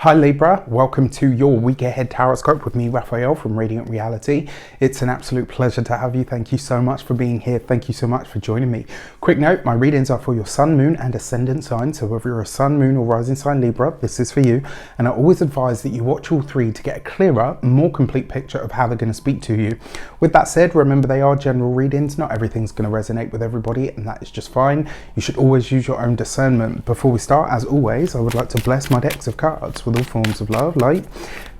Hi Libra, welcome to your week ahead horoscope with me, Raphael from Reydiant Reality. It's an absolute pleasure to have you. Thank you so much for being here. Thank you so much for joining me. Quick note, my readings are for your sun, moon and ascendant sign. So whether you're a sun, moon or rising sign Libra, this is for you. And I always advise that you watch all three to get a clearer, more complete picture of how they're going to speak to you. With that said, remember they are general readings. Not everything's going to resonate with everybody, and that is just fine. You should always use your own discernment. Before we start, as always, I would like to bless my decks of cards with all forms of love, light,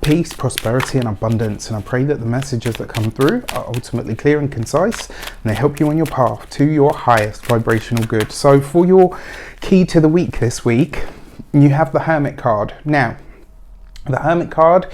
peace, prosperity and abundance, and I pray that the messages that come through are ultimately clear and concise, and they help you on your path to your highest vibrational good. So for your key to the week this week, you have the Hermit card. Now the Hermit card,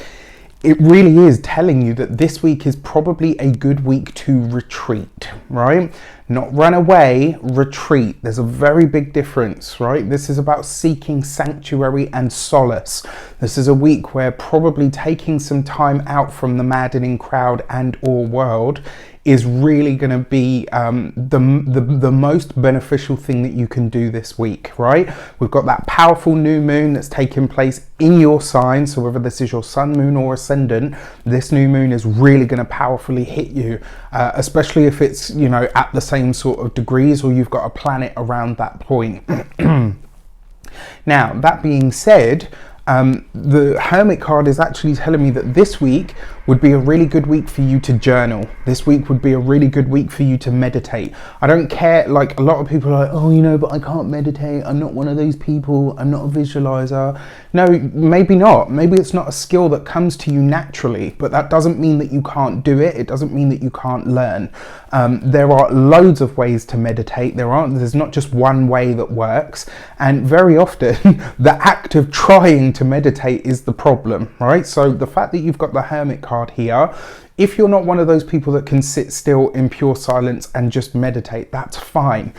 it really is telling you that this week is probably a good week to retreat, right? Not run away, retreat. There's a very big difference, right? This is about seeking sanctuary and solace. This is a week where probably taking some time out from the maddening crowd and or world is really going to be the most beneficial thing that you can do this week, right? We've got that powerful new moon that's taking place in your sign. So whether this is your sun, moon or ascendant, this new moon is really going to powerfully hit you, especially if it's, you know, at the same sort of degrees or you've got a planet around that point. Now, that being said, the Hermit card is actually telling me that this week would be a really good week for you to journal. This week would be a really good week for you to meditate. I don't care, like a lot of people are like, oh, you know, but I can't meditate. I'm not one of those people. I'm not a visualizer. No, maybe not. Maybe it's not a skill that comes to you naturally, but that doesn't mean that you can't do it. It doesn't mean that you can't learn. There are loads of ways to meditate. There's not just one way that works. And very often the act of trying to meditate is the problem, right? So the fact that you've got the Hermit card here, if you're not one of those people that can sit still in pure silence and just meditate, that's fine.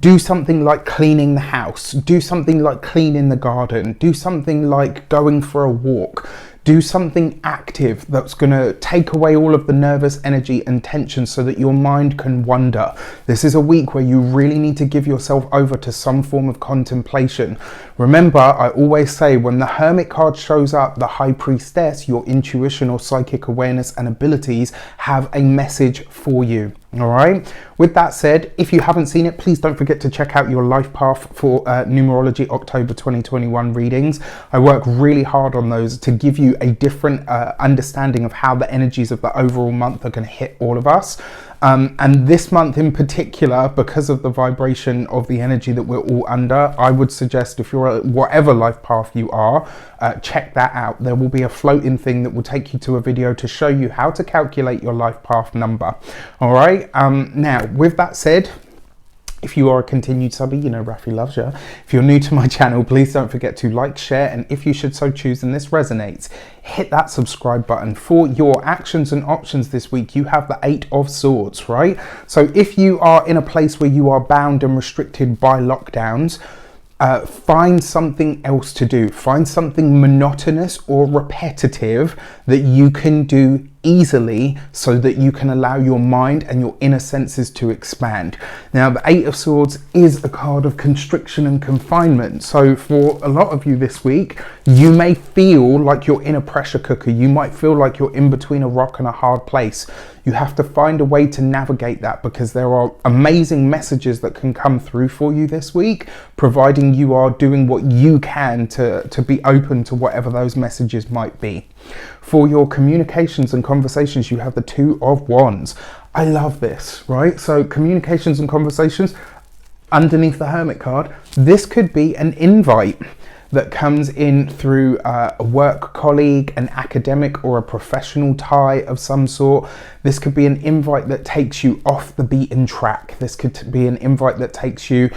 Do something like cleaning the house, do something like cleaning the garden, do something like going for a walk. Do something active that's going to take away all of the nervous energy and tension so that your mind can wander. This is a week where you really need to give yourself over to some form of contemplation. Remember, I always say when the Hermit card shows up, the High Priestess, your intuition or psychic awareness and abilities have a message for you. All right. With that said, if you haven't seen it, please don't forget to check out your life path for numerology October 2021 readings. I work really hard on those to give you a different understanding of how the energies of the overall month are going to hit all of us. And this month in particular, because of the vibration of the energy that we're all under, I would suggest if you're at whatever life path you are, check that out. There will be a floating thing that will take you to a video to show you how to calculate your life path number. All right. Now, with that said, if you are a continued subby, you know Rafi loves you. If you're new to my channel, please don't forget to like, share, and if you should so choose and this resonates, hit that subscribe button. For your actions and options this week, you have the 8 of Swords, right? So if you are in a place where you are bound and restricted by lockdowns, find something else to do. Find something monotonous or repetitive that you can do easily so that you can allow your mind and your inner senses to expand. Now, the 8 of Swords is a card of constriction and confinement. So for a lot of you this week, you may feel like you're in a pressure cooker. You might feel like you're in between a rock and a hard place. You have to find a way to navigate that because there are amazing messages that can come through for you this week, providing you are doing what you can to be open to whatever those messages might be. For your communications and conversations, you have the 2 of Wands. I love this, right? So communications and conversations, underneath the Hermit card, this could be an invite that comes in through a work colleague, an academic or a professional tie of some sort. This could be an invite that takes you off the beaten track. This could be an invite that takes you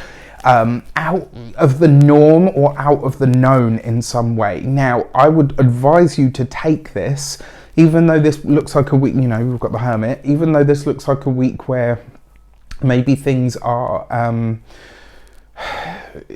out of the norm or out of the known in some way. Now, I would advise you to take this, even though this looks like a week, you know, we've got the Hermit, even though this looks like a week where maybe things are,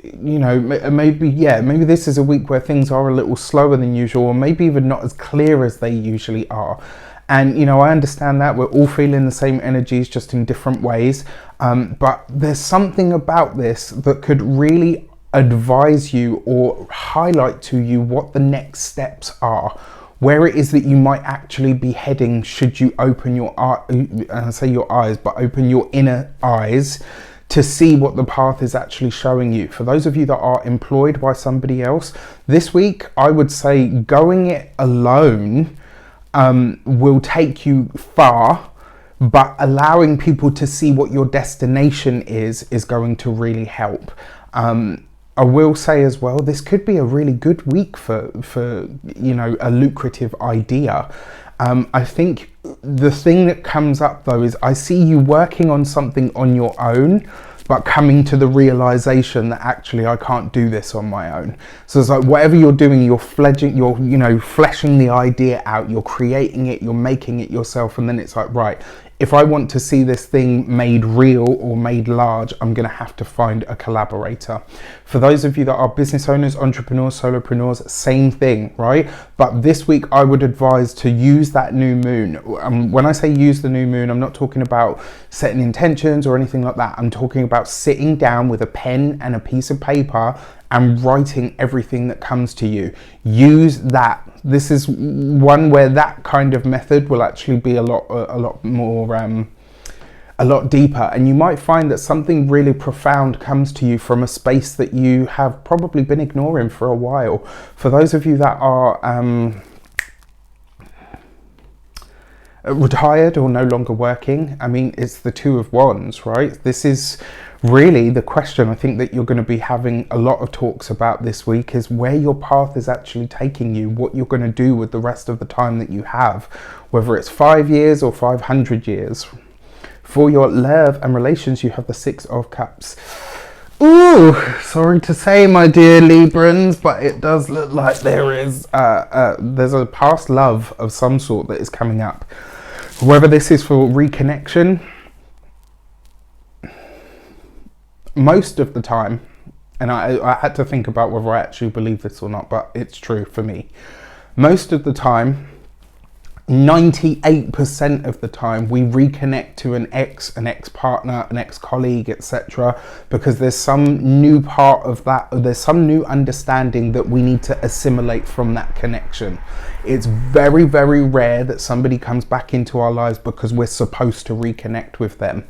you know, maybe this is a week where things are a little slower than usual, or maybe even not as clear as they usually are. And, you know, I understand that we're all feeling the same energies, just in different ways. But there's something about this that could really advise you or highlight to you what the next steps are, where it is that you might actually be heading should you open your open your inner eyes to see what the path is actually showing you. For those of you that are employed by somebody else, this week I would say going it alone will take you far, but allowing people to see what your destination is going to really help. I will say as well, this could be a really good week for you know, a lucrative idea. I think the thing that comes up though is I see you working on something on your own, but coming to the realization that actually I can't do this on my own. So it's like whatever you're doing, you're fleshing the idea out, you're creating it, you're making it yourself, and then it's like, right, if I want to see this thing made real or made large, I'm going to have to find a collaborator. For those of you that are business owners, entrepreneurs, solopreneurs, same thing, right? But this week I would advise to use that new moon. When I say use the new moon, I'm not talking about setting intentions or anything like that. I'm talking about sitting down with a pen and a piece of paper and writing everything that comes to you. Use that. This is one where that kind of method will actually be a lot more, a lot deeper. And you might find that something really profound comes to you from a space that you have probably been ignoring for a while. For those of you that are retired or no longer working, I mean, it's the Two of Wands, right? This is really the question I think that you're going to be having a lot of talks about this week, is where your path is actually taking you, what you're going to do with the rest of the time that you have, whether it's 5 years or 500 years. For your love and relations, you have the Six of Cups. Ooh, sorry to say, my dear Librans, but it does look like there's a past love of some sort that is coming up. Whether this is for reconnection, most of the time, and I had to think about whether I actually believe this or not, but it's true for me. Most of the time, 98% of the time, we reconnect to an ex-partner, an ex-colleague, etc., because there's some new part of that, or there's some new understanding that we need to assimilate from that connection. It's very, very rare that somebody comes back into our lives because we're supposed to reconnect with them.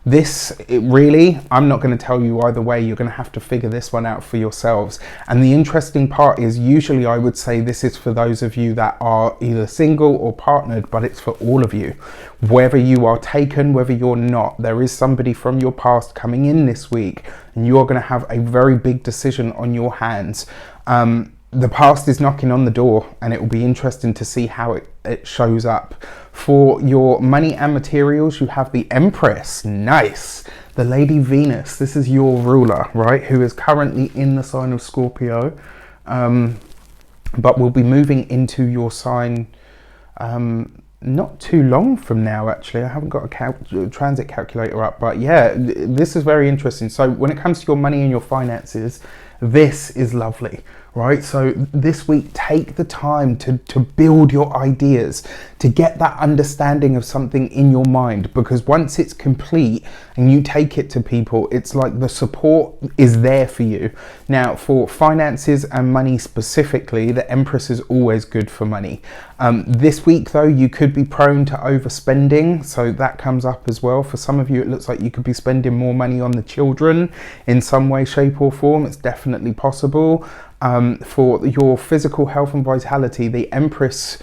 I'm not going to tell you either way. You're going to have to figure this one out for yourselves. And the interesting part is, usually I would say this is for those of you that are either single or partnered, but it's for all of you. Whether you are taken, whether you're not, there is somebody from your past coming in this week, and you're going to have a very big decision on your hands. The past is knocking on the door, and it will be interesting to see how it shows up. For your money and materials, you have the Empress. Nice. The Lady Venus. This is your ruler, right? Who is currently in the sign of Scorpio, but will be moving into your sign not too long from now, actually. I haven't got a transit calculator up, but yeah, this is very interesting. So when it comes to your money and your finances, this is lovely, right? So this week, take the time to build your ideas, to get that understanding of something in your mind, because once it's complete and you take it to people, it's like the support is there for you. Now, for finances and money specifically, the Empress is always good for money. This week though, you could be prone to overspending, so that comes up as well. For some of you, it looks like you could be spending more money on the children in some way, shape or form. It's definitely possible. For your physical health and vitality, the Empress,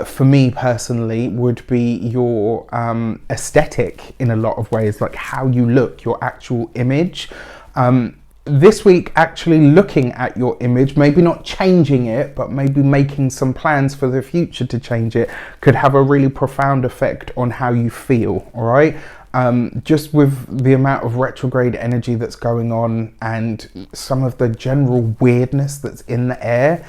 for me personally, would be your aesthetic in a lot of ways, like how you look, your actual image. This week, actually looking at your image, maybe not changing it, but maybe making some plans for the future to change it, could have a really profound effect on how you feel, all right? Just with the amount of retrograde energy that's going on and some of the general weirdness that's in the air,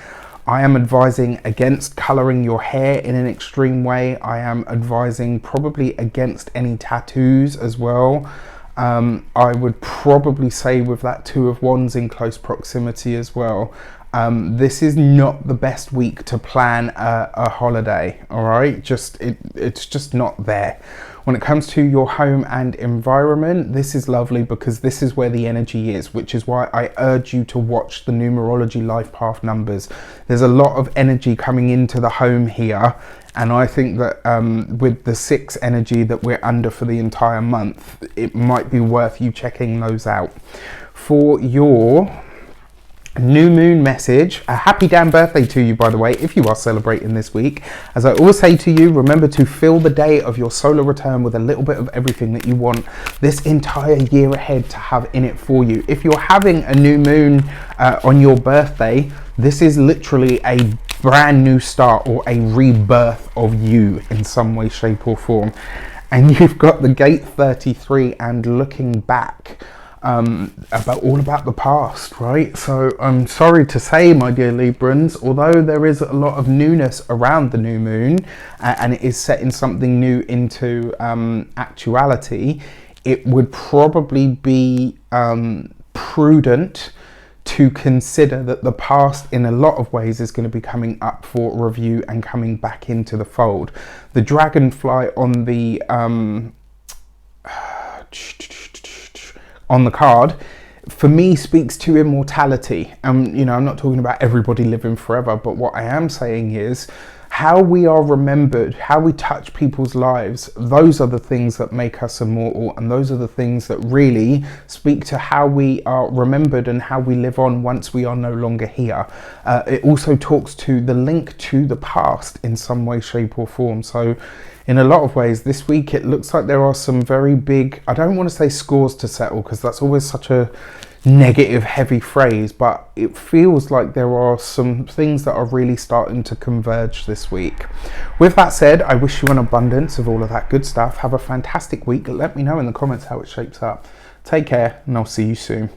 I am advising against colouring your hair in an extreme way. I am advising probably against any tattoos as well. I would probably say with that Two of Wands in close proximity as well, this is not the best week to plan a holiday, all right? It's just not there. When it comes to your home and environment, this is lovely because this is where the energy is, which is why I urge you to watch the numerology life path numbers. There's a lot of energy coming into the home here, and I think that with the 6 energy that we're under for the entire month, it might be worth you checking those out. For your new moon message, a happy damn birthday to you, by the way, if you are celebrating this week. As I always say to you, remember to fill the day of your solar return with a little bit of everything that you want this entire year ahead to have in it for you. If you're having a new moon on your birthday, this is literally a brand new start or a rebirth of you in some way, shape or form. And you've got the gate 33 and looking back. About the past, right? So I'm sorry to say, my dear Librans, although there is a lot of newness around the new moon and it is setting something new into actuality, it would probably be prudent to consider that the past in a lot of ways is going to be coming up for review and coming back into the fold. The dragonfly on the card, for me, speaks to immortality. You know, I'm not talking about everybody living forever, but what I am saying is how we are remembered, how we touch people's lives. Those are the things that make us immortal, and those are the things that really speak to how we are remembered and how we live on once we are no longer here. It also talks to the link to the past in some way, shape or form. So in a lot of ways this week, it looks like there are some very big, I don't want to say scores to settle because that's always such a negative, heavy phrase, but it feels like there are some things that are really starting to converge this week. With that said, I wish you an abundance of all of that good stuff. Have a fantastic week. Let me know in the comments how it shapes up. Take care, and I'll see you soon.